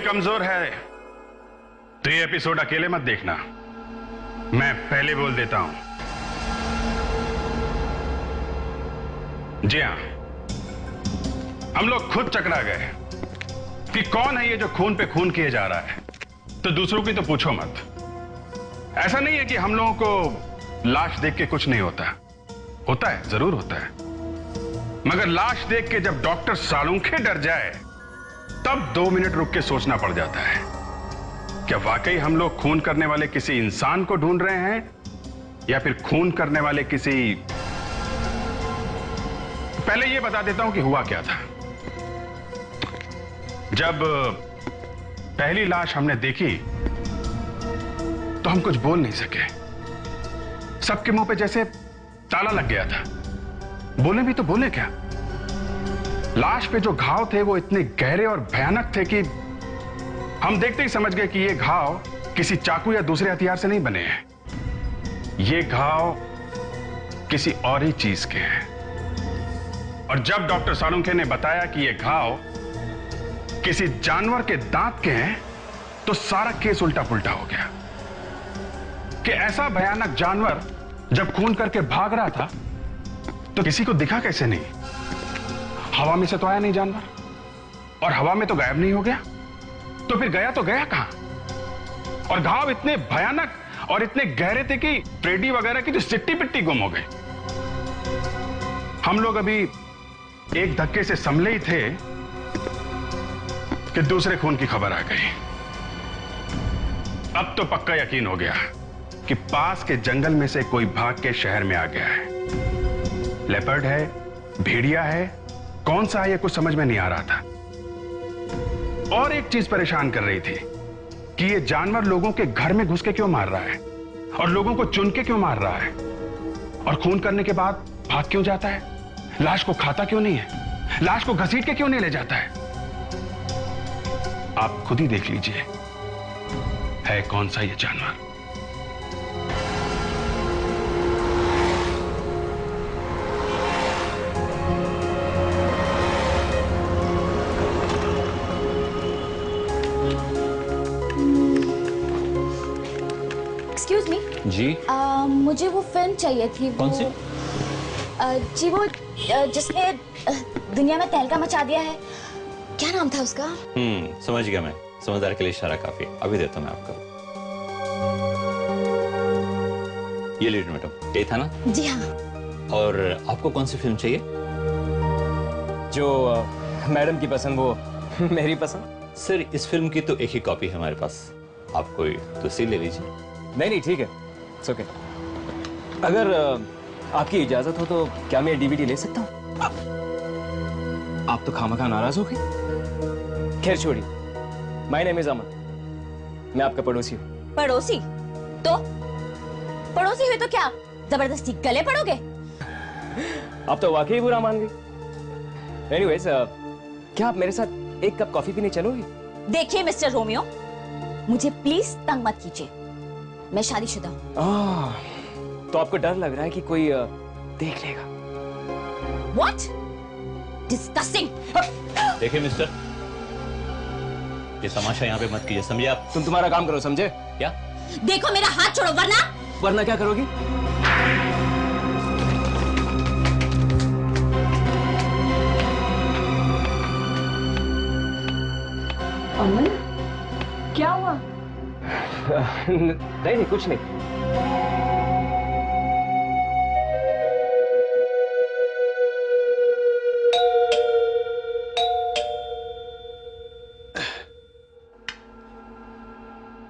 दिल कमजोर है तो ये एपिसोड अकेले मत देखना, मैं पहले बोल देता हूं। जी हां, हम लोग खुद चकरा गए कि कौन है ये जो खून पे खून किए जा रहा है, तो दूसरों की तो पूछो मत। ऐसा नहीं है कि हम लोगों को लाश देख के कुछ नहीं होता, होता है, जरूर होता है, मगर लाश देख के जब डॉक्टर सालूंखे डर जाए तब 2 मिनट रुक के सोचना पड़ जाता है, क्या वाकई हम लोग खून करने वाले किसी इंसान को ढूंढ रहे हैं या फिर खून करने वाले किसी। पहले यह बता देता हूं कि हुआ क्या था। जब पहली लाश हमने देखी तो हम कुछ बोल नहीं सके, सबके मुंह पे जैसे ताला लग गया था। बोले भी तो बोले क्या। लाश पे जो घाव थे वो इतने गहरे और भयानक थे कि हम देखते ही समझ गए कि ये घाव किसी चाकू या दूसरे हथियार से नहीं बने हैं, ये घाव किसी और ही चीज के हैं। और जब डॉक्टर सालूंखे ने बताया कि ये घाव किसी जानवर के दांत के हैं तो सारा केस उल्टा पुल्टा हो गया कि ऐसा भयानक जानवर जब खून करके भाग रहा था तो किसी को दिखा कैसे नहीं। हवा में से तो आया नहीं जानवर, और हवा में तो गायब नहीं हो गया, तो फिर गया तो गया कहां। और घाव इतने भयानक और इतने गहरे थे कि ट्रेडी वगैरह की तो सिट्टी पिट्टी गुम हो गई। हम लोग अभी एक धक्के से संभले ही थे कि दूसरे खून की खबर आ गई। अब तो पक्का यकीन हो गया कि पास के जंगल में से कोई भाग के शहर में आ गया है। लेपर्ड है, भेड़िया है, कौन सा है ये कुछ समझ में नहीं आ रहा था। और एक चीज परेशान कर रही थी कि ये जानवर लोगों के घर में घुस के क्यों मार रहा है और लोगों को चुन के क्यों मार रहा है, और खून करने के बाद भाग क्यों जाता है, लाश को खाता क्यों नहीं है, लाश को घसीट के क्यों नहीं ले जाता है। आप खुद ही देख लीजिए है कौन सा ये जानवर। एक्सक्यूज मी जी, मुझे वो फिल्म चाहिए थी। कौन सी? जी वो जिसने दुनिया में तहलका मचा दिया है, क्या नाम था उसका? समझ गया मैं, समझदार के लिए इशारा काफी। अभी देता हूं मैं आपको। ये लीजिए मैडम, यही था ना? जी हाँ। और आपको कौन सी फिल्म चाहिए? जो मैडम की पसंद वो मेरी पसंद। सर इस फिल्म की तो एक ही कॉपी है हमारे पास, आप कोई दूसरी ले लीजिए। नहीं ठीक है, इट्स ओके। अगर आपकी इजाजत हो तो क्या मैं डीवीडी ले सकता हूँ? आप तो खामखा नाराज हो गई। खैर छोड़िए, माय नेम इज अमन, मैं आपका पड़ोसी हूँ। पड़ोसी? तो पड़ोसी हुए तो क्या जबरदस्ती गले पड़ोगे? आप तो वाकई बुरा मान गई। एनीवेज, क्या आप मेरे साथ एक कप कॉफी पीने चलोगी? देखिए मिस्टर रोमियो, मुझे प्लीज तंग मत कीजिए, मैं शादीशुदा हूँ। तो आपको डर लग रहा है कि कोई देख लेगा? What? Disgusting! देखिए मिस्टर, ये तमाशा यहाँ पे मत कीजिए, समझे आप? तुम तुम्हारा काम करो, समझे? क्या? देखो मेरा हाथ छोड़ो वरना क्या करोगी? अमन, क्या हुआ? नहीं कुछ नहीं।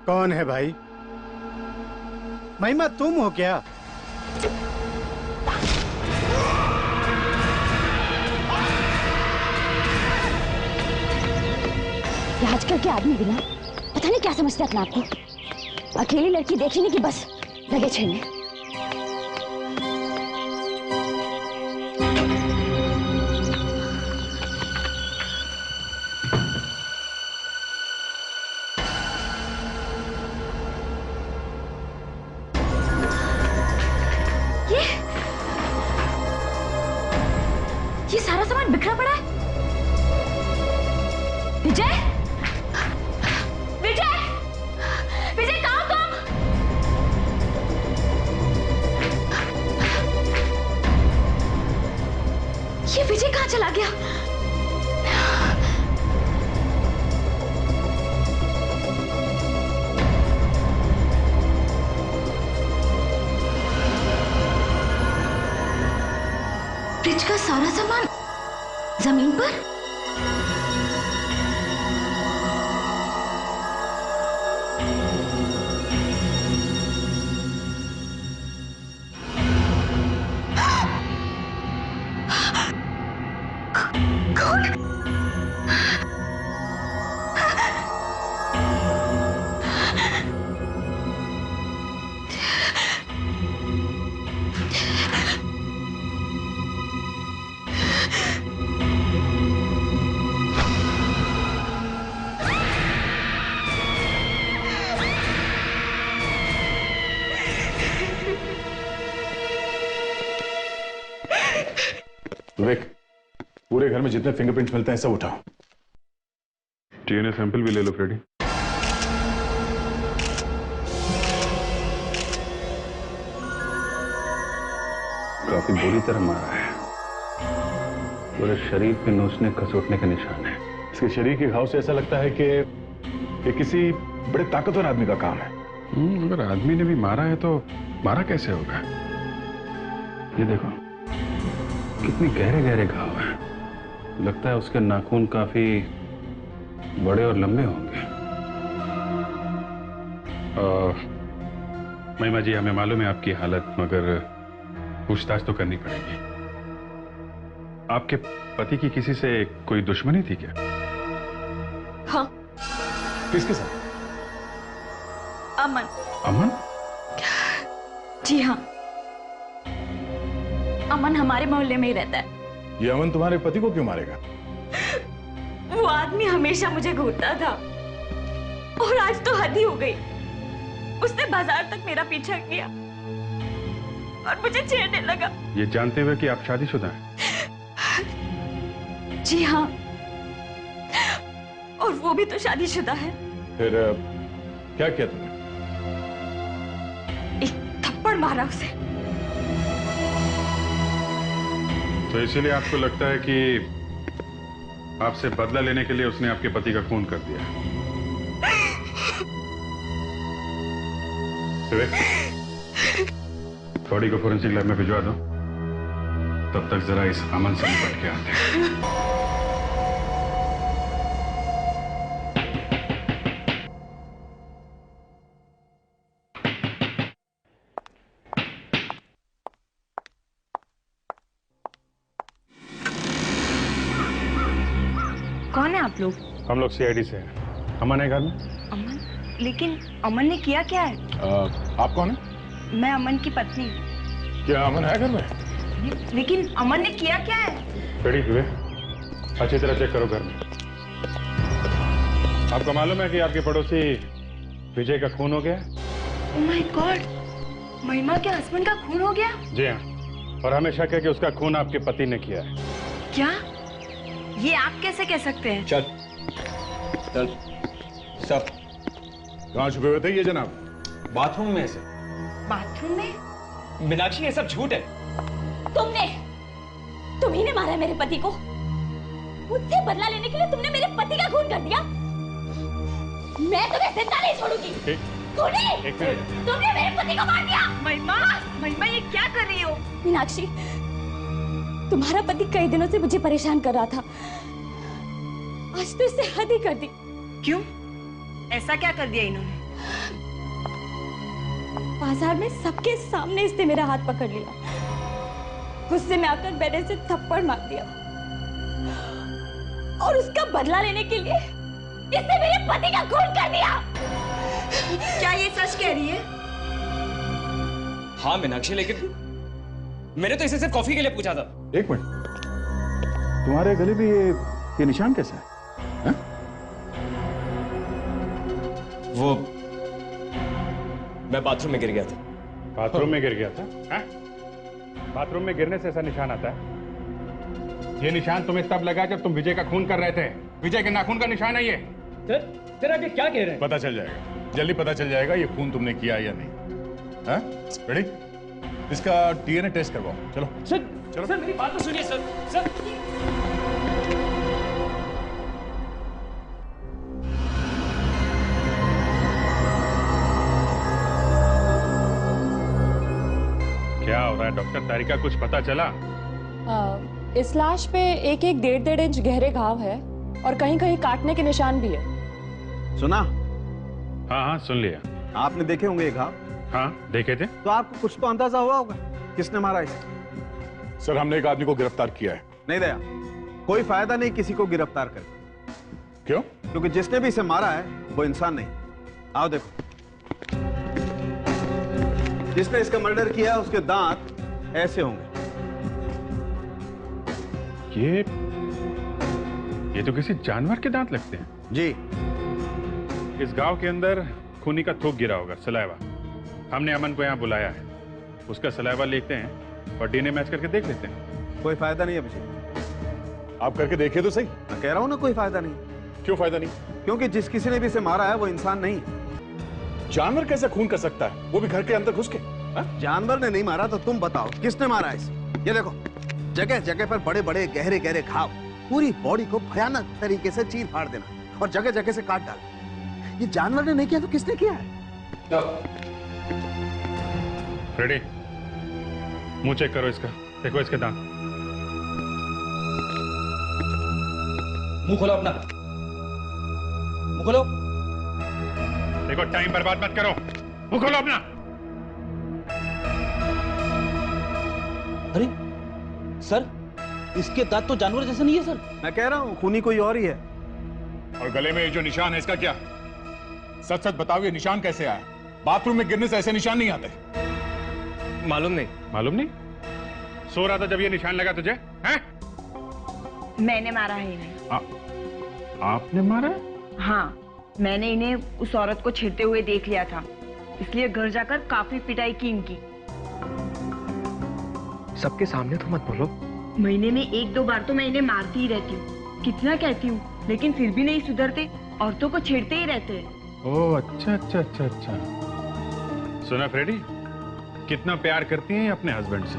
कौन है भाई? महिमा तुम हो क्या? आजकल के आदमी भी ना पता नहीं क्या समझते अपने आप को। अकेली लड़की देखी नहीं कि बस लगे छेड़ने। ये सारा सामान बिखरा पड़ा है। विजय, फ्रिज का सारा सामान जमीन पर? विवेक, पूरे घर में जितने फिंगरप्रिंट्स मिलते हैं सब उठाओ। डीएनए सैंपल भी ले लो फ्रेडी। काफी बुरी तरह मारा है, पूरे शरीर पे नोचने खसोटने के निशान है। इसके शरीर के घाव से ऐसा लगता है कि ये किसी बड़े ताकतवर आदमी का काम है। अगर आदमी ने भी मारा है तो मारा कैसे होगा? ये देखो कितने गहरे गहरे घाव हैं। लगता है उसके नाखून काफी बड़े और लंबे होंगे। महिमा जी, हमें मालूम है आपकी हालत, मगर पूछताछ तो करनी पड़ेगी। आपके पति की किसी से कोई दुश्मनी थी क्या? हाँ। किसके साथ? अमन। अमन? जी हाँ, अमन हमारे मोहल्ले में ही रहता है। ये अमन तुम्हारे पति को क्यों मारेगा? वो आदमी हमेशा मुझे घूरता था और आज तो हद ही हो गई। उसने बाजार तक मेरा पीछा किया और मुझे छेड़ने लगा। ये जानते हुए कि आप शादीशुदा हैं? जी हाँ, और वो भी तो शादीशुदा है। फिर क्या किया तुमने? एक थप्पड़ मारा उसे। तो इसीलिए आपको लगता है कि आपसे बदला लेने के लिए उसने आपके पति का खून कर दिया? बॉडी को फोरेंसिक लैब में भिजवा दो। तब तक जरा इस अमन से निपट के आते हैं। कौन है आप लोग? हम लोग सीआईडी से हैं। अमन है घर में? अमन? लेकिन अमन ने किया क्या है? आप कौन है? मैं अमन की पत्नी। क्या अमन है घर में? लेकिन अमन ने किया क्या है? रेडी हुए, अच्छी तरह चेक करो घर में। आपको मालूम है कि आपके पड़ोसी विजय का खून हो गया? ओह माय गॉड, महिमा के हस्बैंड का खून हो गया? जी हाँ, और हमें शक है कि उसका खून आपके पति ने किया है। क्या? ये आप कैसे कह सकते हैं? चल चल सब। कहाँ छुपे हुए थे ये जनाब? बाथरूम में से। बाथरूम में? मीनाक्षी, ये सब झूठ है। तुम्ही ने मारा है मेरे पति को। मुझसे बदला लेने के लिए तुमने मेरे पति का खून कर दिया। मैं तुम्हें जिंदा नहीं छोड़ूंगी। तुमने मेरे पति को मार दिया। महिमा, महिमा ये क्या कर रही हो? मीनाक्षी, तुम्हारा पति कई दिनों से मुझे परेशान कर रहा था। आज तो इससे हद ही कर दी। क्यों? ऐसा क्या कर दिया इन्होंने? बाजार में सबके सामने इसने मेरा हाथ पकड़ लिया। गुस्से में आकर मैंने इसे थप्पड़ मार दिया और उसका बदला लेने के लिए इसने मेरे पति का खून कर दिया। क्या ये सच कह रही है? हाँ मीनाक्षी, लेकिन मैंने तो इसे सिर्फ कॉफी के लिए पूछा था। एक मिनट, तुम्हारे गले पे ये निशान कैसा है? वो मैं बाथरूम में गिर गया था। बाथरूम में गिर गया था? हाँ? बाथरूम में गिरने से ऐसा निशान आता है? ये निशान तुम्हें तब लगा जब तुम विजय का खून कर रहे थे। विजय के नाखून का निशान है ये। तेरा क्या कह रहे हैं? पता चल जाएगा, जल्दी पता चल जाएगा ये खून तुमने किया या नहीं। हाँ? रेडी? इसका डीएनए टेस्ट करवाओ। चलो सर, चलो। सर मेरी बात तो सुनिए सर। सर क्या हो रहा है डॉक्टर तारिका, कुछ पता चला? इस लाश पे एक एक 1.5 इंच गहरे घाव है और कहीं कहीं काटने के निशान भी है। सुना? हाँ हाँ सुन लिया। आपने देखे होंगे ये घाव? हाँ देखे थे। तो आपको कुछ तो अंदाजा हुआ होगा किसने मारा इसे? सर हमने एक आदमी को गिरफ्तार किया है। नहीं दया, कोई फायदा नहीं किसी को गिरफ्तार करके। क्यों? क्योंकि जिसने भी इसे मारा है वो इंसान नहीं। आओ देखो, जिसने इसका मर्डर किया उसके दांत ऐसे होंगे। ये तो किसी जानवर के दांत लगते हैं। जी। इस गांव के अंदर खूनी का थूक गिरा होगा, सलाइवा। हमने अमन को यहाँ बुलाया है, उसका सलाइवा लेते हैं और डीएनए मैच करके देख लेते हैं। कोई फायदा नहीं अभिषेक। आप करके देखिए तो सही। मैं कह रहा हूं ना कोई फायदा नहीं। क्यों फायदा नहीं? क्योंकि जिस किसी ने भी इसे मारा है वो इंसान नहीं। जानवर कैसे खून कर सकता है, वो भी घर के अंदर घुस के? जानवर ने नहीं मारा तो तुम बताओ किसने मारा इसे? ये देखो, जगह जगह पर बड़े बड़े गहरे गहरे घाव, पूरी बॉडी को भयानक तरीके से चीर फाड़ देना और जगह जगह से काट डालना। ये जानवर ने नहीं किया तो किसने किया है? फ्रेडी, मुंह चेक करो इसका, देखो इसके दांत। मुंह खोलो अपना, मुंह खोलो। देखो टाइम बर्बाद मत करो, मुंह खोलो अपना। अरे सर, इसके दांत तो जानवर जैसे नहीं है सर। मैं कह रहा हूं खूनी कोई और ही है। और गले में ये जो निशान है इसका क्या? सच सच बताओ, ये निशान कैसे आया? बाथरूम में गिरने से ऐसे निशान नहीं आते। मालूम नहीं। मालूम नहीं? सो रहा था जब ये निशान लगा तुझे? हैं? मैंने मारा है इन्हें। आपने मारा? हाँ, मैंने इन्हें उस औरत को छेड़ते हुए देख लिया था, इसलिए घर जाकर काफी पिटाई की इनकी। सबके सामने तो मत बोलो। महीने में 1-2 बार तो मैं इन्हें मारती ही रहती हूँ। कितना कहती हूँ, लेकिन फिर भी नहीं सुधरते, औरतों को छेड़ते ही रहते हैं। ओह अच्छा अच्छा अच्छा अच्छा। सुना फ्रेडी, कितना प्यार करती हैं अपने हस्बैंड से?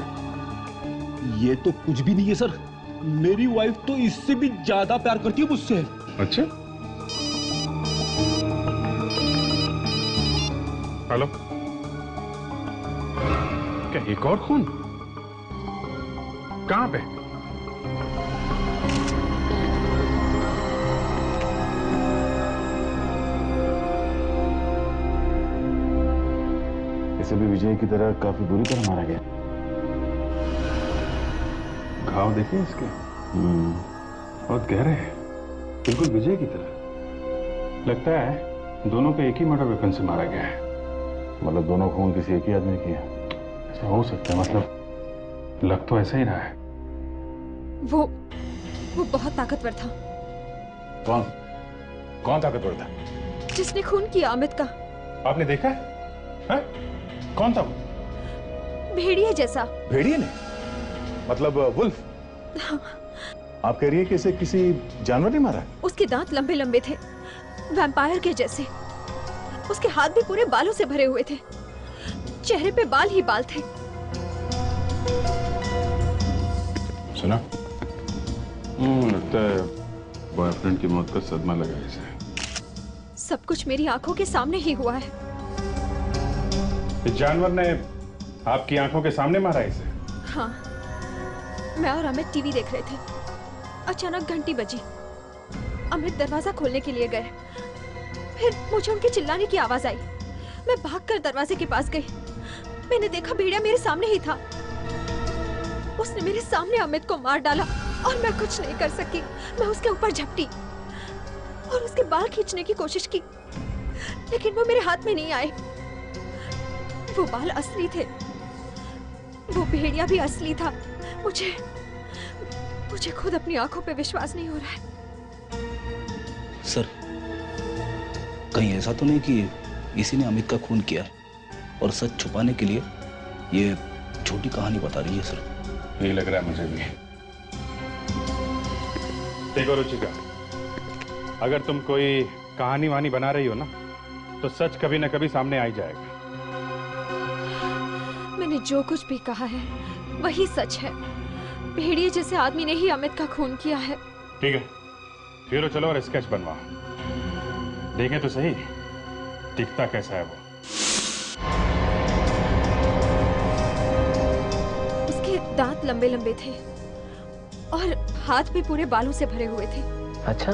ये तो कुछ भी नहीं है सर, मेरी वाइफ तो इससे भी ज्यादा प्यार करती है मुझसे। अच्छा, हेलो, क्या एक और खून? कहां पे? इसे भी विजय की तरह काफी बुरी तरह मारा गया। घाव देखिए इसके, बहुत गहरे हैं, बिल्कुल विजय की तरह। लगता है दोनों को एक ही मर्डर वेपन से मारा गया है। मतलब दोनों खून किसी एक ही आदमी की है? ऐसा हो सकता है, मतलब लग तो ऐसा ही रहा है। वो बहुत ताकतवर था। कौन? कौन ताकतवर था? जिसने खून किया अमित का। आपने देखा है? कौन था वो? भेड़िया जैसा। भेड़िए ने? मतलब वुल्फ? आप कह रही है कि इसे किसी जानवर ने मारा? उसके दांत लंबे लंबे थे, वैम्पायर के जैसे। उसके हाथ भी पूरे बालों से भरे हुए थे, चेहरे पे बाल ही बाल थे। सुना? लगता है बॉयफ्रेंड की मौत का सदमा लगा इसे। सब कुछ मेरी आंखों के सामने ही हुआ है। इस जानवर ने आपकी आंखों के सामने मारा इसे? हाँ, मैं और अमित टीवी देख रहे थे। अचानक घंटी बजी। अमित दरवाजा खोलने के लिए गए, फिर मुझे उनके चिल्लाने की आवाज आई। मैं भागकर दरवाजे के पास गई। मैंने देखा भेड़िया मेरे सामने ही था। उसने मेरे सामने अमित को मार डाला और मैं कुछ नहीं कर सकी। मैं उसके ऊपर झपटी और उसके बाल खींचने की कोशिश की, लेकिन वो मेरे हाथ में नहीं आए। वो बाल असली थे, वो भेड़िया भी असली था। मुझे खुद अपनी आंखों पे विश्वास नहीं हो रहा है। सर, कहीं ऐसा तो नहीं कि इसी ने अमित का खून किया और सच छुपाने के लिए ये झूठी कहानी बता रही है? सर, यही लग रहा है मुझे भी। देखो रुचिका, अगर तुम कोई कहानी वानी बना रही हो ना, तो सच कभी ना कभी सामने आ ही जाएगा। मैंने जो कुछ भी कहा है वही सच है। भेड़िए जैसे आदमी ने ही अमित का खून किया है। ठीक है, फिर चलो और स्केच बनवाओ, देखें तो सही दिखता कैसा है वो। उसके दांत लंबे लंबे थे, और हाथ भी पूरे बालों से भरे हुए थे। अच्छा।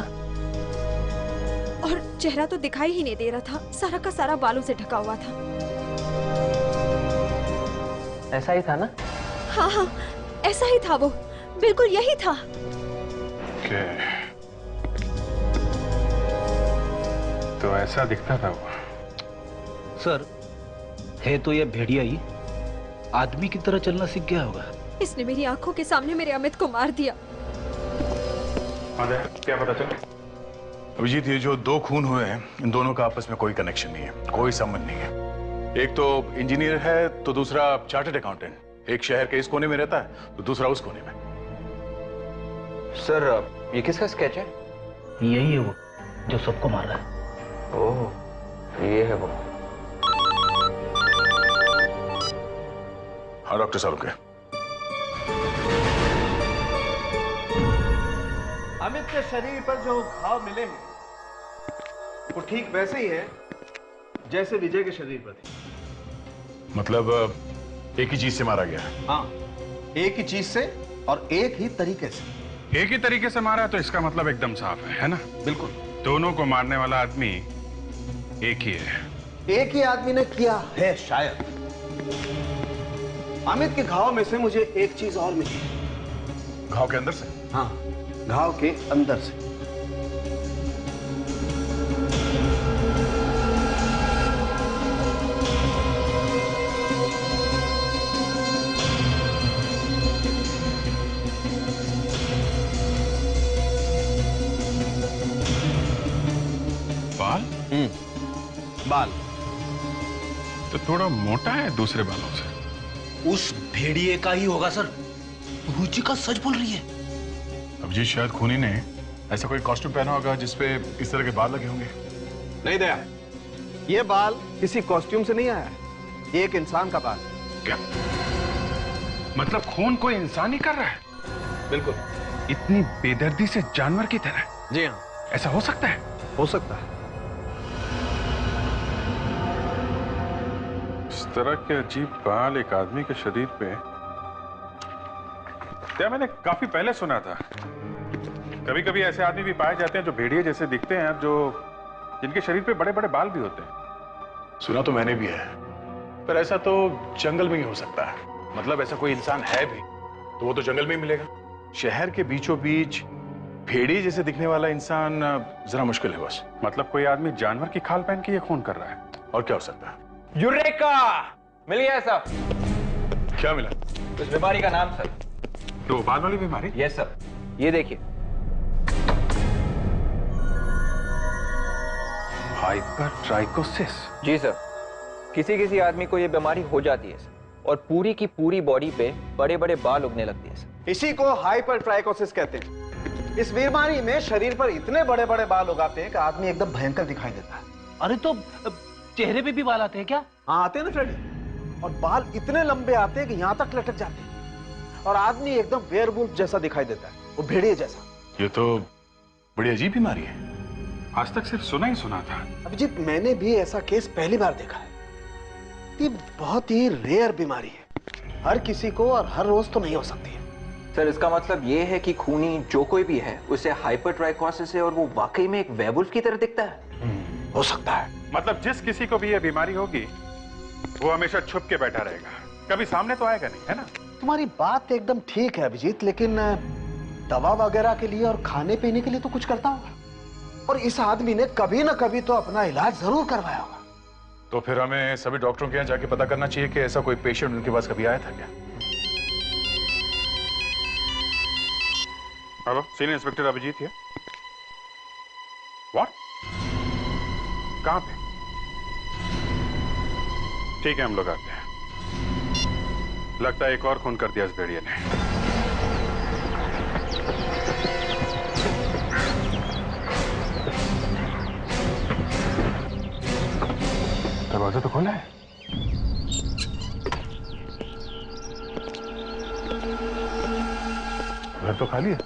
और चेहरा तो दिखाई ही नहीं दे रहा था, सारा का सारा बालों से ढका हुआ था। ऐसा ही था ना? हाँ हाँ, ऐसा ही था वो, बिल्कुल यही था। तो ऐसा दिखता था वो। सर, है तो ये भेड़िया ही आदमी की तरह चलना सीख गया होगा। इसने मेरी आंखों के सामने मेरे अमित को मार दिया। क्या पता चला? अभिजीत, ये जो दो खून हुए हैं, इन दोनों का आपस में कोई कनेक्शन नहीं है, कोई संबंध नहीं है। एक तो इंजीनियर है तो दूसरा चार्टर्ड अकाउंटेंट। एक शहर के इस कोने में रहता है तो दूसरा उस कोने में। सर, ये किसका स्केच है? यही है वो जो सबको मार रहा है। ओह, ये है वो। हाँ डॉक्टर साहब के। अमित के शरीर पर जो घाव मिले हैं वो ठीक वैसे ही है जैसे विजय के शरीर पर थे। मतलब एक ही चीज से मारा गया है? हाँ, एक ही चीज से और एक ही तरीके से। एक ही तरीके से मारा तो इसका मतलब एकदम साफ है ना? बिल्कुल। दोनों को मारने वाला आदमी एक ही है। एक ही आदमी ने किया है शायद। अमित के घाव में से मुझे एक चीज और मिली। घाव के अंदर से? हाँ, घाव के अंदर से। बाल? बाल तो थोड़ा मोटा है दूसरे बालों से। उस भेड़िए का ही होगा सर। रुचि का सच बोल रही है। अभिजीत, शायद खूनी ने ऐसा कोई कॉस्ट्यूम पहना होगा जिसपे इस तरह के बाल लगे होंगे। नहीं दया, ये बाल किसी कॉस्ट्यूम से नहीं आया, ये एक इंसान का बाल। क्या मतलब खून कोई इंसान ही कर रहा है? बिल्कुल। इतनी बेदर्दी से जानवर की तरह? जी हाँ। ऐसा हो सकता है? हो सकता है। इस तरह के अजीब बाल एक आदमी के शरीर पे, क्या मैंने काफी पहले सुना था। कभी कभी ऐसे आदमी भी पाए जाते हैं जो भेड़िए जैसे दिखते हैं, जो जिनके शरीर पे बड़े बड़े बाल भी होते हैं। सुना तो मैंने भी है, पर ऐसा तो जंगल में ही हो सकता है। मतलब ऐसा कोई इंसान है भी तो वो तो जंगल में ही मिलेगा। शहर के बीचों बीच भेड़िए जैसे दिखने वाला इंसान जरा मुश्किल है बस। मतलब कोई आदमी जानवर की खाल पहन के ये खून कर रहा है। और क्या हो सकता है? यूरेका! मिल गया सर। क्या मिला? उस बीमारी का नाम सर। तो बाल वाली बीमारी? यस सर, ये देखिए। हाइपरट्राइकोसिस। जी सर, किसी किसी आदमी को ये बीमारी हो जाती है सर, और पूरी की पूरी बॉडी पे बड़े बड़े बाल उगने लगते हैं सर। इसी को हाइपरट्राइकोसिस कहते हैं। इस बीमारी में शरीर पर इतने बड़े बड़े बाल उगाते हैं कि आदमी एकदम भयंकर दिखाई देता है। अरे तो चेहरे पे भी बाल आते हैं क्या? हाँ, आते हैं ना फ्रेडी। और बाल इतने लंबे आते हैं कि यहां तक लटक जाते हैं और आदमी एकदम वेयरवुल्फ जैसा दिखाई देता है, वो भेड़िए जैसा। ये तो बड़ी अजीब बीमारी है। आज तक सिर्फ सुना ही सुना था। अभिजीत, मैंने भी ऐसा केस पहली बार देखा है। ये बहुत ही रेयर बीमारी है, हर किसी को और हर रोज तो नहीं हो सकती है। सर, इसका मतलब ये है कि खूनी जो कोई भी है उसे हाइपरट्राइकोसिस है और वो वाकई में एक वेयरवुल्फ की तरह दिखता है। हो सकता है। मतलब जिस किसी को भी ये बीमारी होगी वो हमेशा छुप के बैठा रहेगा, कभी सामने तो आएगा नहीं, है ना? तुम्हारी बात एकदम ठीक है अभिजीत, लेकिन दवा वगैरह के लिए और खाने पीने के लिए तो कुछ करता होगा। और इस आदमी ने कभी ना कभी तो अपना इलाज जरूर करवाया होगा। तो फिर हमें सभी डॉक्टरों के यहाँ जाके पता करना चाहिए कि ऐसा कोई पेशेंट उनके पास कभी आया था क्या। हेलो, सीनियर इंस्पेक्टर अभिजीत है। व्हाट? कहां पे? ठीक है, हम लोग आते हैं। लगता है एक और खून कर दिया इस भेड़िए ने। दरवाजा तो खोला है। घर तो खाली है,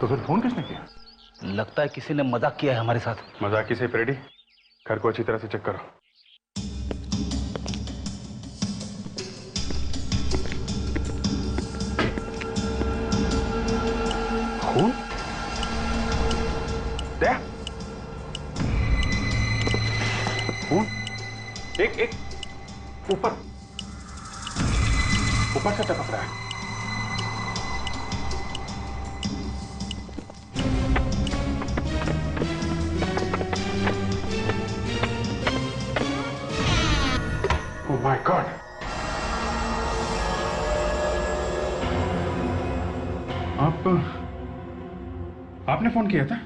तो फिर फोन किसने किया? लगता है किसी ने मजाक किया है हमारे साथ। मजाक से फ्रेडी, घर को अच्छी तरह से चेक करो। ऊपर से टपक रहा है। Oh my God. आपने फोन किया था?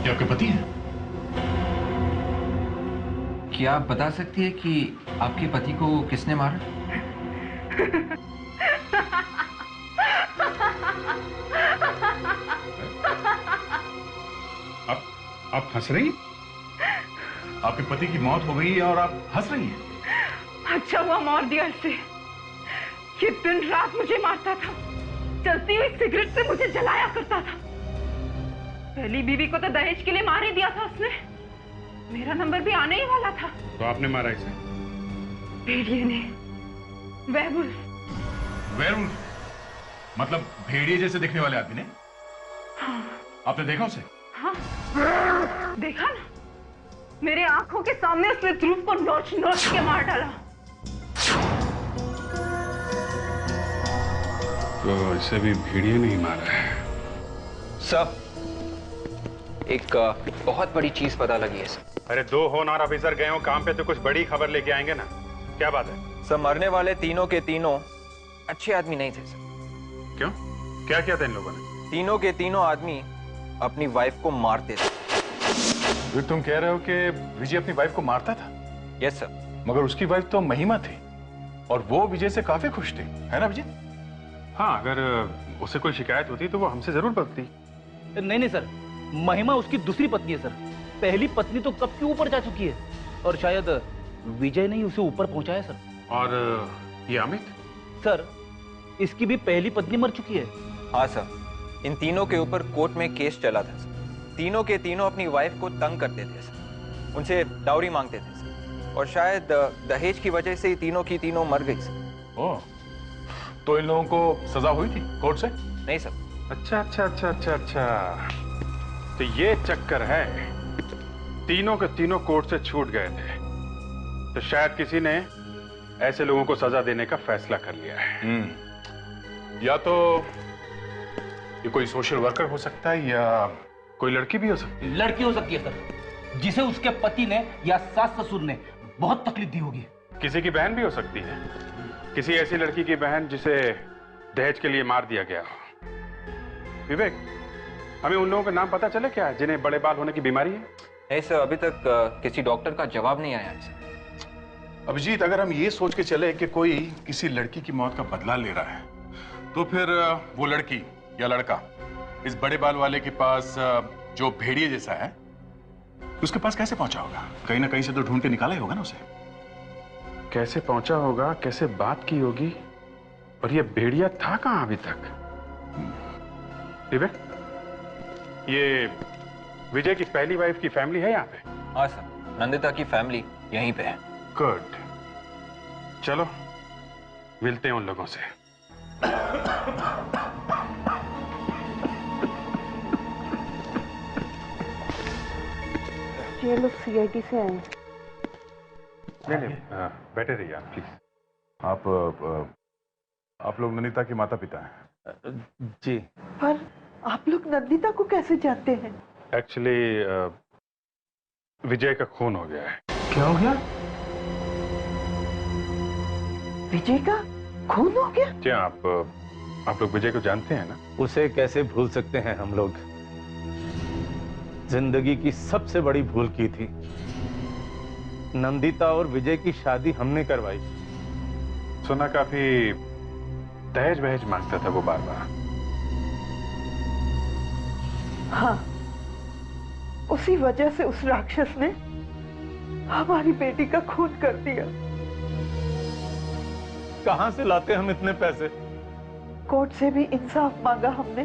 ये आपके पति हैं? क्या आप बता सकती है कि आपके पति को किसने मारा? आप हंस रही हैं? आपके पति की मौत हो गई है और आप हंस रही हैं? अच्छा हुआ मार दिया इसे। ये दिन रात मुझे मारता था, चलती हुई सिगरेट से मुझे जलाया करता था। पहली बीवी को तो दहेज के लिए मार ही दिया था उसने। मेरा नंबर भी आने ही वाला था। तो आपने मारा इसे? भेड़िए ने। वेयरवुल्फ। वेयरवुल्फ? मतलब भेड़िए जैसे दिखने वाले आदमी ने? हाँ। आपने देखा उसे? हाँ, देखा ना, मेरे आंखों के सामने उसने ध्रुव को नोच नोच के मार डाला। तो इसे भी भेड़िए नहीं मारा है। सर, एक बहुत बड़ी चीज पता लगी है सर। अरे 2 होनहार ऑफिसर गए हो काम पे तो कुछ बड़ी खबर लेके आएंगे ना। क्या बात है? सर, मरने वाले तीनों के तीनों अच्छे आदमी नहीं थे सर। क्यों? क्या किया था इन लोगों ने? तीनों के तीनों आदमी अपनी वाइफ को मारते थे। फिर तुम कह रहे हो कि विजय अपनी वाइफ को मारता था? Yes sir. मगर उसकी वाइफ तो महिमा थी और वो विजय से काफी खुश थी, है ना विजय? हाँ, अगर उसे कोई शिकायत होती तो वो हमसे जरूर बताती। नहीं सर, महिमा उसकी दूसरी पत्नी है सर। पहली पत्नी तो कब की ऊपर जा चुकी है और शायद विजय ने ही उसे ऊपर पहुंचाया सर। और ये अमित? सर, इसकी भी पहली पत्नी मर चुकी है। हाँ सर, इन तीनों के ऊपर कोर्ट में केस चला था सर। तीनों के तीनों अपनी वाइफ को तंग करते थे सर, उनसे डाउरी मांगते थे सर, और शायद दहेज की वजह से ही तीनों की तीनों मर गई सर। ओह, तो इन लोगों को सजा हुई थी कोर्ट से? नहीं सर। अच्छा। तो ये चक्कर है, तीनों के तीनों कोर्ट से छूट गए थे तो शायद किसी ने ऐसे लोगों को सजा देने का फैसला कर लिया है। या तो ये कोई सोशल वर्कर हो सकता है या कोई लड़की भी हो सकती है। लड़की हो सकती है सर, जिसे उसके पति ने या सास ससुर ने बहुत तकलीफ दी होगी। किसी की बहन भी हो सकती है, किसी ऐसी लड़की की बहन जिसे दहेज के लिए मार दिया गया हो। विवेक, हमें उन लोगों का नाम पता चले क्या जिन्हें बड़े बाल होने की बीमारी है? नहीं सर, अभी तक किसी डॉक्टर का जवाब नहीं आया है सर। अभिजीत, अगर हम ये सोच के चले कि कोई किसी लड़की की मौत का बदला ले रहा है तो फिर वो लड़की या लड़का इस बड़े बाल वाले के पास जो भेड़िए जैसा है उसके पास कैसे पहुंचा होगा? कहीं ना कहीं से तो ढूंढ के निकाला ही होगा ना उसे। कैसे पहुंचा होगा, कैसे बात की होगी, और ये भेड़िया था कहां अभी तक? विवेक, ये विजय की पहली वाइफ की फैमिली है यहाँ पे? हाँ सर, नंदिता की फैमिली यहीं पे है। गुड, चलो मिलते हैं उन लोगों से। ये लोग सीआईडी से आए। नहीं, बैठे रहिए आप प्लीज। आप लोग नंदिता के माता पिता हैं? जी। पर आप लोग नंदिता को कैसे जानते हैं? एक्चुअली विजय का खून हो गया है। क्या हो गया? विजय का खून हो गया? क्या आप लोग विजय को जानते हैं ना? उसे कैसे भूल सकते हैं हम लोग? जिंदगी की सबसे बड़ी भूल की थी। नंदिता और विजय की शादी हमने करवाई। सुना काफी दहेज वहेज मांगता था वो बार बार। हाँ, उसी वजह से उस राक्षस ने हमारी बेटी का खून कर दिया। कहां से लाते हम इतने पैसे? कोर्ट से भी इंसाफ मांगा हमने,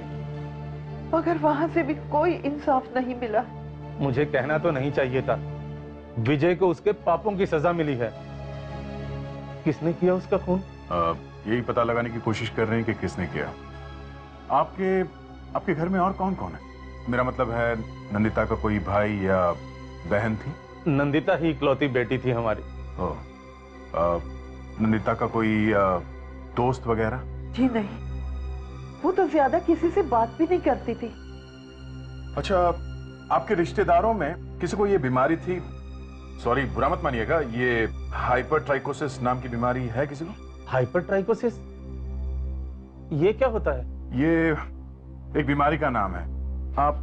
मगर वहां से भी कोई इंसाफ नहीं मिला। मुझे कहना तो नहीं चाहिए था। विजय को उसके पापों की सजा मिली है। किसने किया उसका खून? यही पता लगाने की कोशिश कर रहे हैं कि किसने किया। आपके घर में और कौन कौन है? मेरा मतलब है, नंदिता का कोई भाई या बहन थी? नंदिता ही इकलौती बेटी थी हमारी। नंदिता का कोई दोस्त वगैरह? जी नहीं, वो तो ज्यादा किसी से बात भी नहीं करती थी। अच्छा, आपके रिश्तेदारों में किसी को ये बीमारी थी? सॉरी, बुरा मत मानिएगा, ये हाइपरट्राइकोसिस नाम की बीमारी है किसी को? हाइपरट्राइकोसिस? ये क्या होता है? ये एक बीमारी का नाम है। आप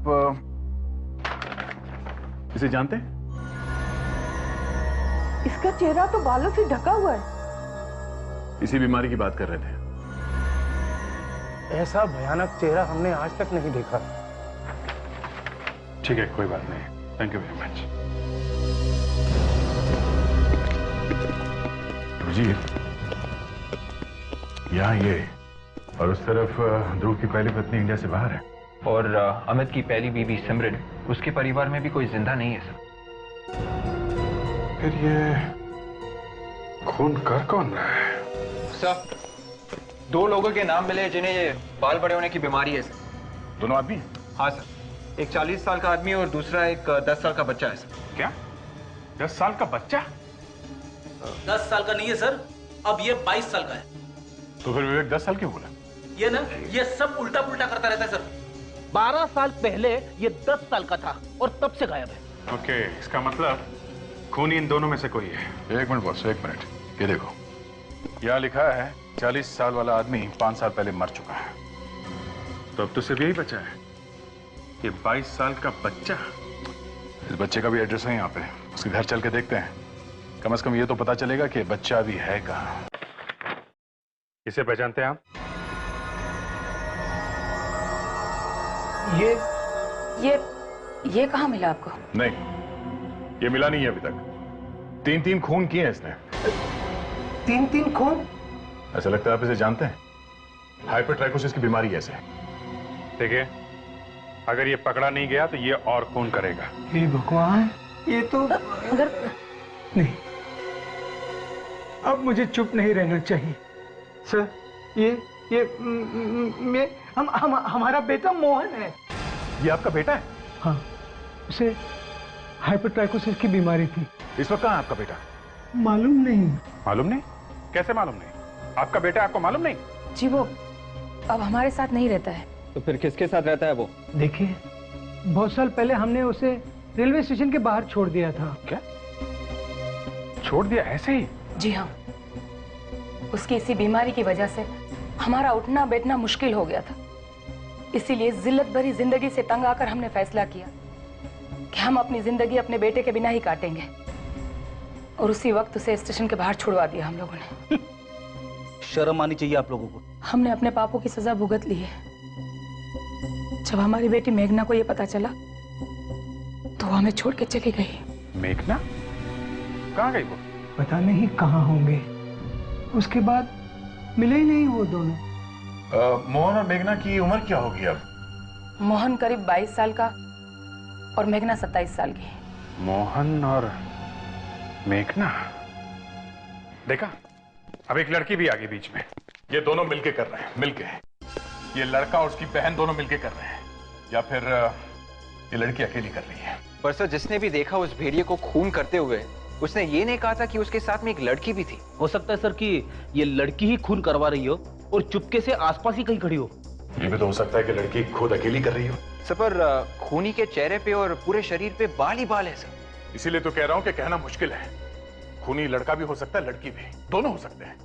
इसे जानते हैं? इसका चेहरा तो बालों से ढका हुआ है। इसी बीमारी की बात कर रहे थे। ऐसा भयानक चेहरा हमने आज तक नहीं देखा। ठीक है, कोई बात नहीं। Thank you very much. जी, यहाँ ये और उस तरफ ध्रुव की पहली पत्नी इंडिया से बाहर है। और अमित की पहली बीवी सिमरन, उसके परिवार में भी कोई जिंदा नहीं है सर। फिर ये खून कर कौन रहा है? सर, 2 लोगों के नाम मिले जिन्हें ये बाल बड़े होने की बीमारी है सर। दोनों आदमी? हाँ सर, एक 40 साल का आदमी और दूसरा एक 10 साल का बच्चा है सर। क्या? 10 साल का बच्चा? 10 साल का नहीं है सर, अब ये 22 साल का है। तो फिर विवेक 10 साल क्यों बोला? ये ना, ये सब उल्टा पुल्टा करता रहता है सर। 12 साल पहले ये 10 साल का था और तब से गायब है। ओके, इसका मतलब खूनी इन दोनों में से कोई है। 1 मिनट बॉस, 1 मिनट। ये देखो, यहाँ लिखा है 40 साल वाला आदमी 5 साल पहले मर चुका है। तो अब तो सिर्फ यही बचा है, ये 22 साल का बच्चा। इस बच्चे का भी एड्रेस है यहाँ पे, उसके घर चल के देखते हैं। कम से कम ये तो पता चलेगा कि बच्चा अभी है कहाँ। इसे पहचानते हैं आप? ये कहाँ मिला आपको? नहीं, ये मिला नहीं है अभी तक। 3 खून किए हैं इसने। 3 खून? ऐसा लगता है आप इसे जानते हैं। हाइपरट्राइकोसिस की बीमारी ऐसे है। देखिए, अगर ये पकड़ा नहीं गया तो ये और खून करेगा। हे भगवान, ये तो अगर नहीं, अब मुझे चुप नहीं रहना चाहिए। सर, हमारा बेटा मोहन है। ये आपका बेटा है? हाँ, उसे हाइपरट्राइकोसिस की बीमारी थी। इस वक्त कहाँ है आपका बेटा? मालूम नहीं। मालूम नहीं? कैसे मालूम नहीं? आपका बेटा आपको मालूम नहीं? जी, वो अब हमारे साथ नहीं रहता है। तो फिर किसके साथ रहता है वो? देखिए, बहुत साल पहले हमने उसे रेलवे स्टेशन के बाहर छोड़ दिया था। क्या? छोड़ दिया ऐसे ही? जी हाँ, उसकी इसी बीमारी की वजह से हमारा उठना बैठना मुश्किल हो गया था। इसीलिए जिल्लत भरी जिंदगी से तंग आकर हमने फैसला किया कि हम अपनी जिंदगी अपने बेटे के बिना ही काटेंगे। और उसी वक्त उसे स्टेशन के बाहर छुड़वा दिया हम लोगों ने। शर्म आनी चाहिए आप लोगों को। हमने अपने पापों की सजा भुगत ली है। जब हमारी बेटी मेघना को यह पता चला तो वो हमें छोड़ के चली गई। मेघना? कहाँ गई वो? पता नहीं कहाँ होंगे। उसके बाद मिले ही नहीं वो दोनों। मोहन और मेघना की उम्र क्या होगी अब? मोहन करीब 22 साल का और मेघना 27 साल की। मोहन और मेघना? देखा, अब एक लड़की भी आ गई बीच में। ये दोनों मिलके कर रहे हैं, मिलके। ये लड़का और उसकी बहन दोनों मिलके कर रहे हैं, या फिर ये लड़की अकेली कर रही है। पर सर, जिसने भी देखा उस भेड़िए को खून करते हुए, उसने ये नहीं कहा था कि उसके साथ में एक लड़की भी थी। हो सकता है सर कि ये लड़की ही खून करवा रही हो और चुपके से आसपास ही कहीं खड़ी हो। ये भी तो हो सकता है कि लड़की खुद अकेली कर रही हो। सर, पर खूनी के चेहरे पे और पूरे शरीर पे बाल ही बाल है सर। इसीलिए तो कह रहा हूं कि कहना मुश्किल है। खूनी लड़का भी हो सकता है, लड़की भी, दोनों हो सकते हैं।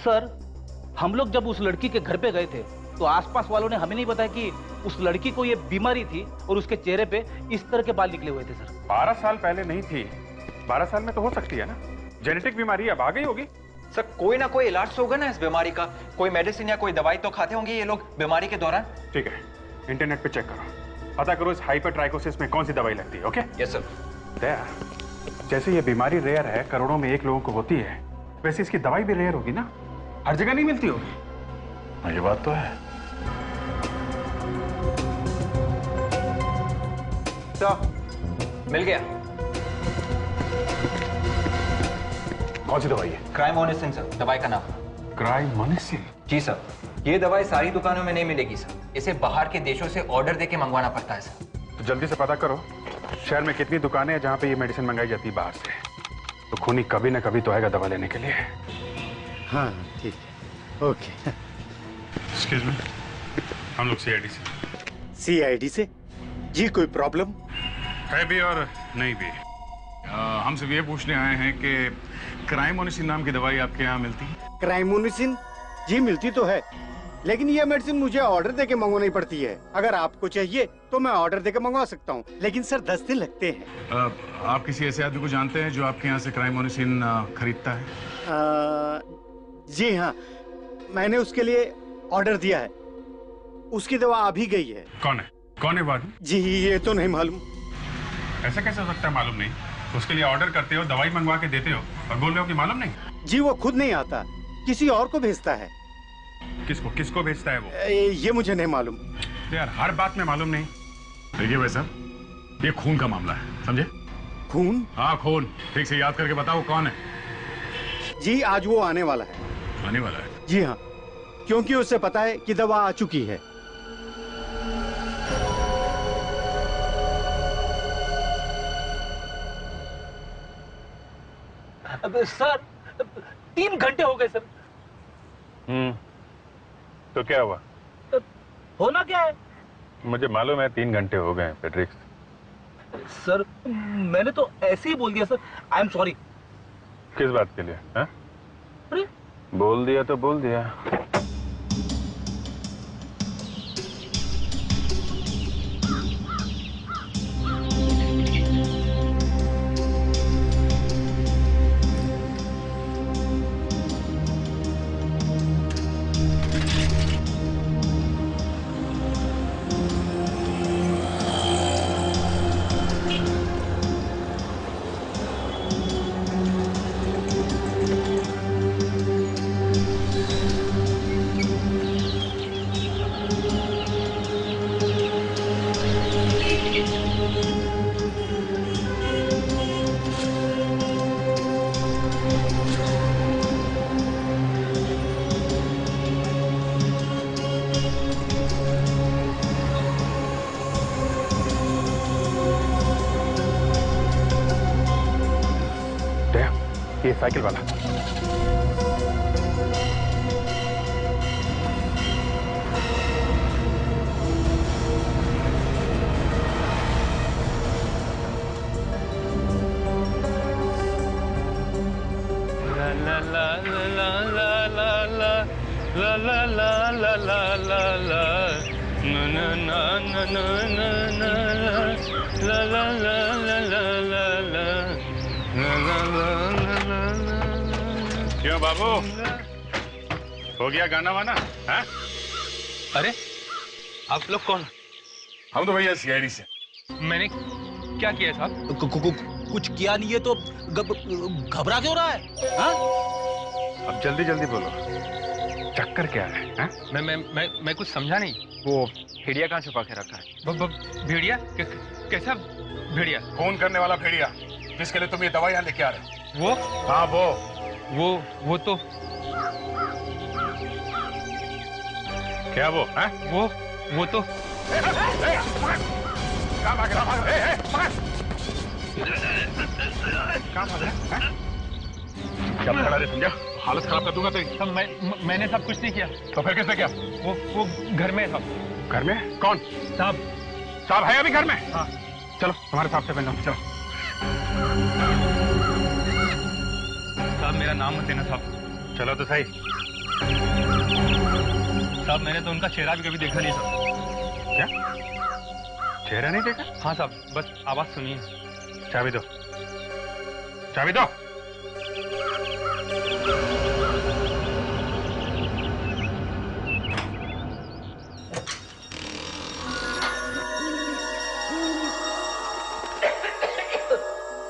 सर, हम लोग जब उस लड़की के घर पे गए थे तो आसपास वालों ने हमें नहीं बताया कि उस लड़की को ये बीमारी थी और उसके चेहरे पे इस तरह के बाल निकले हुए थे सर। 12 साल पहले नहीं थी, 12 साल में तो हो सकती है ना। जेनेटिक बीमारी अब आ गई होगी। सर, कोई ना कोई इलाज तो होगा ना इस बीमारी का। कोई मेडिसिन या कोई दवाई तो खाते होंगे ये लोग बीमारी के दौरान। ठीक है, इंटरनेट पे चेक करो, पता करो इस हाइपरट्राइकोसिस में कौन सी दवाई लगती है। ओके? Yes sir. दया, जैसे ये बीमारी रेयर है, करोड़ों में 1 लोगों को होती है, वैसे इसकी दवाई भी रेयर होगी ना, हर जगह नहीं मिलती होगी। हाँ, ये बात तो है। मिल गया। कौन सी दवाई है? क्राइमोनिसिन सर, दवाई का नाम। क्राइमोनिसिन? जी सर, ये दवाई सारी दुकानों में नहीं मिलेगी सर। इसे बाहर के देशों से ऑर्डर देके मंगवाना पड़ता है सर। तो जल्दी से पता करो शहर में कितनी दुकानें हैं जहां पे ये मेडिसिन मंगाई जाती है बाहर से। तो खूनी कभी ना कभी तो आएगा दवा लेने के लिए। हाँ ठीक है, ओके। एक्सक्यूज मी, हम लोग सीआईडी से। सीआईडी से? जी कोई प्रॉब्लम है भी और नहीं भी। हम सिर्फ ये पूछने आए हैं कि क्राइमोनिसिन नाम की दवाई आपके यहाँ मिलती है? क्राइमोनिसिन? जी मिलती तो है, लेकिन ये मेडिसिन मुझे ऑर्डर देके मंगवानी पड़ती है। अगर आपको चाहिए तो मैं ऑर्डर देके मंगवा सकता हूँ, लेकिन सर 10 दिन लगते हैं। आप किसी ऐसे आदमी को जानते हैं जो आपके यहाँ से क्राइमोनिसिन खरीदता है? जी हाँ, मैंने उसके लिए ऑर्डर दिया है। उसकी दवा अभी गई है। कौन है वो आदमी? जी ये तो नहीं मालूम। ऐसा कैसे हो सकता है मालूम नहीं? उसके लिए ऑर्डर करते हो, दवाई मंगवा के देते हो और बोल रहे हो कि मालूम नहीं? जी वो खुद नहीं आता, किसी और को भेजता है। किसको भेजता है वो? ये मुझे नहीं मालूम। यार हर बात में मालूम नहीं। देखिए भाई साहब, ये खून का मामला है, समझे? खून? हाँ खून। ठीक से याद करके बताओ कौन है? जी आज वो आने वाला है। आने वाला है? जी हाँ, क्योंकि उसे पता है कि दवा आ चुकी है। सर 3 घंटे हो गए सर। तो क्या हुआ? होना क्या है? मुझे मालूम है 3 घंटे हो गए पेट्रिक्स। सर मैंने तो ऐसे ही बोल दिया सर। I am sorry. किस बात के लिए? हा? अरे बोल दिया तो बोल दिया। ये साइकिल वाला। क्यों बाबू, हो गया गाना वाना? हाँ? अरे आप लोग कौन? हम तो भैया सीआईडी से। मैंने क्या किया साहब? कुछ किया नहीं है तो घबरा क्यों रहा है? हाँ? अब जल्दी जल्दी बोलो, चक्कर क्या है? हाँ? मैं कुछ समझा नहीं। वो भेड़िया कहाँ छुपा के रखा है? भेड़िया? कैसा भेड़िया? खून करने वाला भेड़िया जिसके लिए तुम ये दवाई यहाँ लेके आ रहे हो। वो? हाँ वो तो क्या वो? है? वो तो कहाँ भाग रहा है? कहाँ भाग रहा है? क्या खड़ा रे, समझा? हालत खराब कर दूंगा तेरी। मैंने सब कुछ नहीं किया। तो फिर किसने किया? वो घर में है साहब। घर में? कौन? साहब है अभी घर में? हाँ। चलो हमारे साहब से मिलना। चलो साहब, मेरा नाम मत लेना साहब। चलो तो सही। साहब मैंने तो उनका चेहरा भी कभी देखा नहीं साहब। क्या चेहरा नहीं देखा? हाँ साहब, बस आवाज सुनिए। चाबी दो, चाबी दो।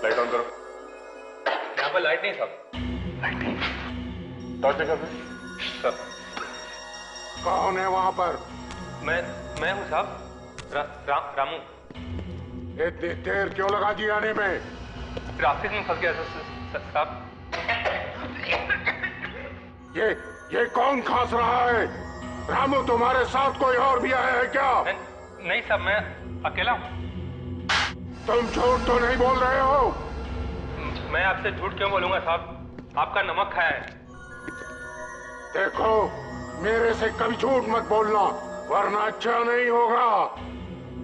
लाइट ऑन करो। यहाँ पर लाइट नहीं साहब। लाइट नहीं? टॉर्च देखा सर। कौन है वहां पर? मैं हूँ साहब, रामू। इतनी देर क्यों लगा दी आने में? ट्रैफिक में फंस गया साहब। ये कौन खांस रहा है? रामू, तुम्हारे साथ कोई और भी आया है क्या? नहीं साहब, मैं अकेला हूँ। तुम झूठ तो नहीं बोल रहे हो? मैं आपसे झूठ क्यों बोलूंगा साहब? आपका नमक खाया है। देखो, मेरे से कभी झूठ मत बोलना, वरना अच्छा नहीं होगा।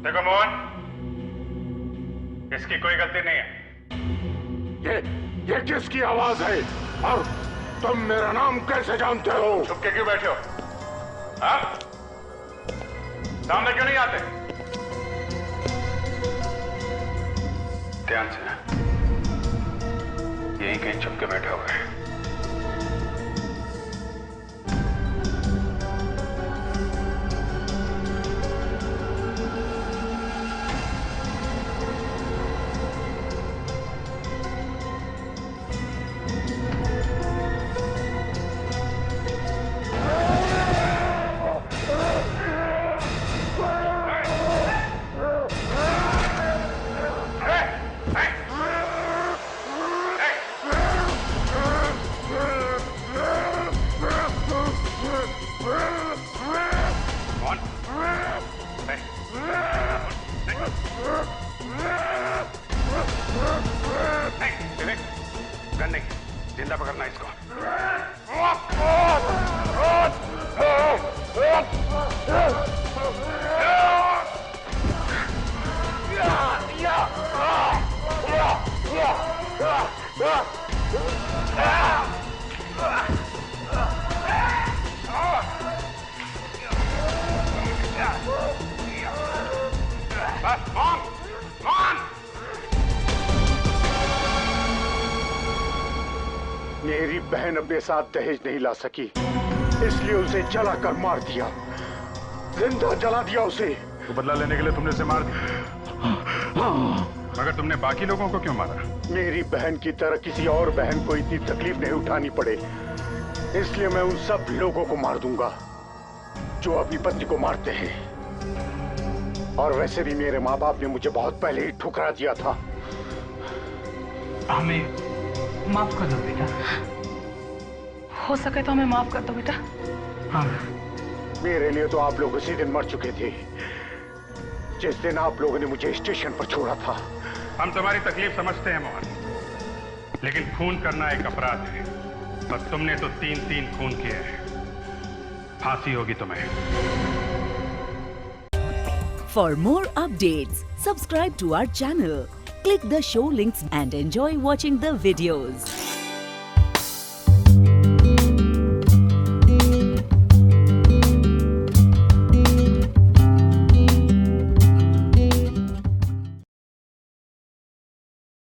देखो मोहन, इसकी कोई गलती नहीं है। ये किसकी आवाज है? और तुम मेरा नाम कैसे जानते हो? छुप के क्यों बैठे हो? हाँ? सामने क्यों नहीं आते? ध्यान से, यहीं कहीं छुप के बैठे हुए हैं। गन नहीं, जिंदा पकड़ना इसको। मेरी बहन अपने साथ दहेज नहीं ला सकी, इसलिए उसे जलाकर मार दिया, जिंदा जला दिया उसे। तो बदला लेने के लिए तुमने उसे मार दिया, मगर तुमने बाकी लोगों को क्यों मारा? मेरी बहन की तरह किसी और बहन को इतनी तकलीफ नहीं उठानी पड़े, इसलिए मैं उन सब लोगों को मार दूंगा जो अपनी पत्नी को मारते हैं। और वैसे भी मेरे माँ बाप ने मुझे बहुत पहले ही ठुकरा दिया था। हमें माफ कर दो बेटा। हो सके तो हमें माफ कर दो बेटा। हाँ। मेरे लिए तो आप लोग उसी दिन मर चुके थे, जिस दिन आप लोगों ने मुझे स्टेशन पर छोड़ा था। हम तुम्हारी तकलीफ समझते हैं मोहन, लेकिन खून करना एक अपराध है और तुमने तो 3-3 खून किए हैं। फांसी होगी तुम्हें। For more updates, subscribe to our channel, click the show links and enjoy watching the videos.